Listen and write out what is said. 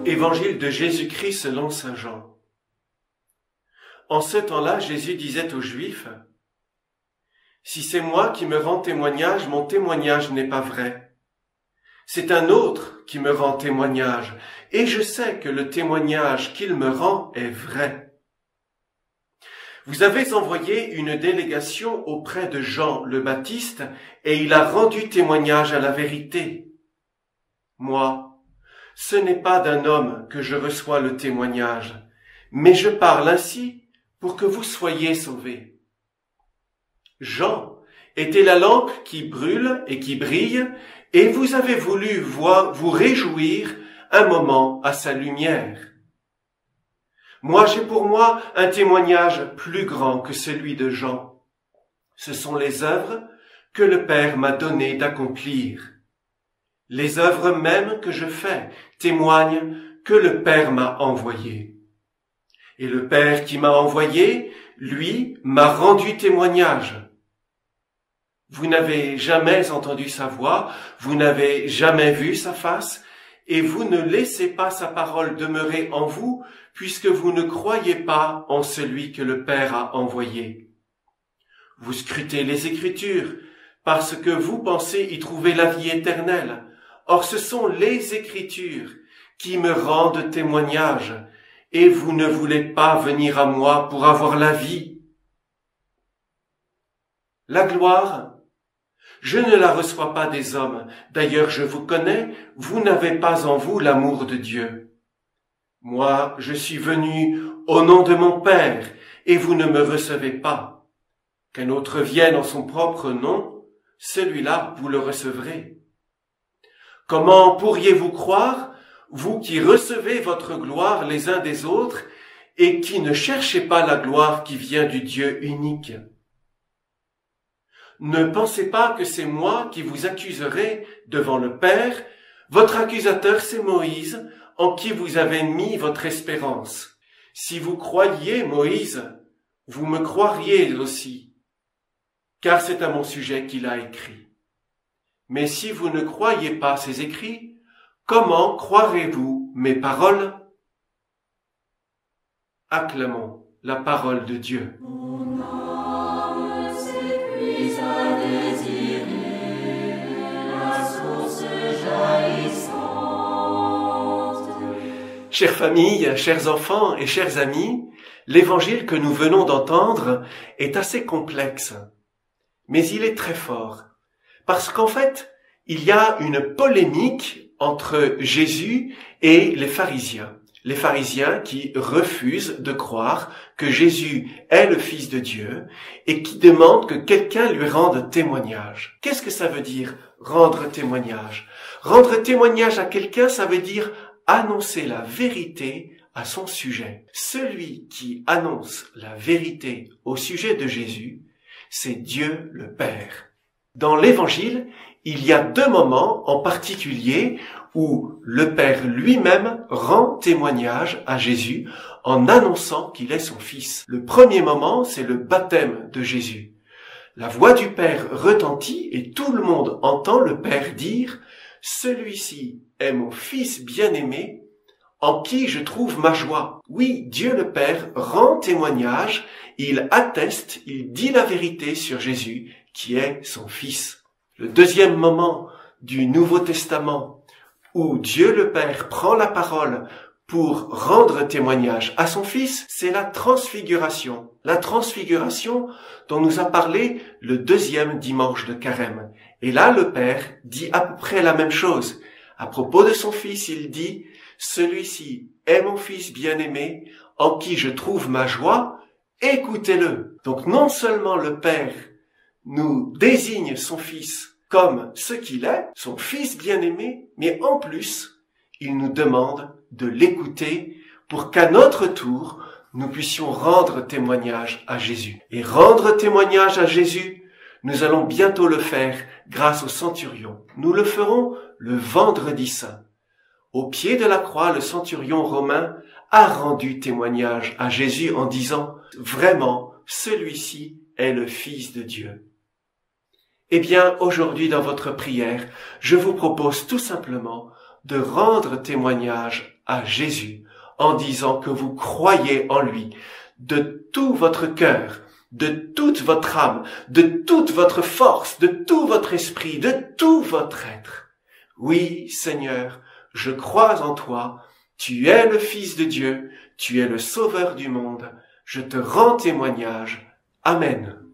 Évangile de Jésus-Christ selon saint Jean. En ce temps-là, Jésus disait aux Juifs, « Si c'est moi qui me rends témoignage, mon témoignage n'est pas vrai. C'est un autre qui me rend témoignage, et je sais que le témoignage qu'il me rend est vrai. Vous avez envoyé une délégation auprès de Jean le Baptiste, et il a rendu témoignage à la vérité. Moi, ce n'est pas d'un homme que je reçois le témoignage, mais je parle ainsi pour que vous soyez sauvés. Jean était la lampe qui brûle et qui brille, et vous avez voulu vous réjouir un moment à sa lumière. Moi, j'ai pour moi un témoignage plus grand que celui de Jean. Ce sont les œuvres que le Père m'a donné d'accomplir. Les œuvres mêmes que je fais témoignent que le Père m'a envoyé. Et le Père qui m'a envoyé, lui, m'a rendu témoignage. Vous n'avez jamais entendu sa voix, vous n'avez jamais vu sa face, et vous ne laissez pas sa parole demeurer en vous, puisque vous ne croyez pas en celui que le Père a envoyé. Vous scrutez les Écritures, parce que vous pensez y trouver la vie éternelle. Or ce sont les Écritures qui me rendent témoignage, et vous ne voulez pas venir à moi pour avoir la vie. La gloire, je ne la reçois pas des hommes. D'ailleurs, je vous connais, vous n'avez pas en vous l'amour de Dieu. Moi, je suis venu au nom de mon Père, et vous ne me recevez pas. Qu'un autre vienne en son propre nom, celui-là, vous le recevrez. Comment pourriez-vous croire, vous qui recevez votre gloire les uns des autres, et qui ne cherchez pas la gloire qui vient du Dieu unique? Ne pensez pas que c'est moi qui vous accuserai devant le Père. Votre accusateur, c'est Moïse, en qui vous avez mis votre espérance. Si vous croyiez Moïse, vous me croiriez aussi, car c'est à mon sujet qu'il a écrit. Mais si vous ne croyez pas ces écrits, comment croirez-vous mes paroles? Acclamons la parole de Dieu. Mon âme s'épuise à désirer la source jaillissante. Chères familles, chers enfants et chers amis, l'évangile que nous venons d'entendre est assez complexe, mais il est très fort. Parce qu'en fait, il y a une polémique entre Jésus et les pharisiens. Les pharisiens qui refusent de croire que Jésus est le Fils de Dieu et qui demandent que quelqu'un lui rende témoignage. Qu'est-ce que ça veut dire, rendre témoignage? Rendre témoignage à quelqu'un, ça veut dire annoncer la vérité à son sujet. Celui qui annonce la vérité au sujet de Jésus, c'est Dieu le Père. Dans l'Évangile, il y a deux moments en particulier où le Père lui-même rend témoignage à Jésus en annonçant qu'il est son Fils. Le premier moment, c'est le baptême de Jésus. La voix du Père retentit et tout le monde entend le Père dire « Celui-ci est mon Fils bien-aimé, en qui je trouve ma joie. » Oui, Dieu le Père rend témoignage, il atteste, il dit la vérité sur Jésus, qui est son Fils. Le deuxième moment du Nouveau Testament, où Dieu le Père prend la parole pour rendre témoignage à son Fils, c'est la transfiguration. La transfiguration dont nous a parlé le deuxième dimanche de Carême. Et là, le Père dit à peu près la même chose. À propos de son Fils, il dit « Celui-ci est mon Fils bien-aimé, en qui je trouve ma joie, écoutez-le. » Donc non seulement le Père nous désigne son Fils comme ce qu'il est, son Fils bien-aimé, mais en plus, il nous demande de l'écouter pour qu'à notre tour, nous puissions rendre témoignage à Jésus. Et rendre témoignage à Jésus, nous allons bientôt le faire grâce au centurion. Nous le ferons le vendredi saint. Au pied de la croix, le centurion romain a rendu témoignage à Jésus en disant « Vraiment, celui-ci est le Fils de Dieu. » Eh bien, aujourd'hui dans votre prière, je vous propose tout simplement de rendre témoignage à Jésus en disant que vous croyez en lui de tout votre cœur, de toute votre âme, de toute votre force, de tout votre esprit, de tout votre être. Oui, Seigneur, je crois en toi, tu es le Fils de Dieu, tu es le Sauveur du monde, je te rends témoignage. Amen.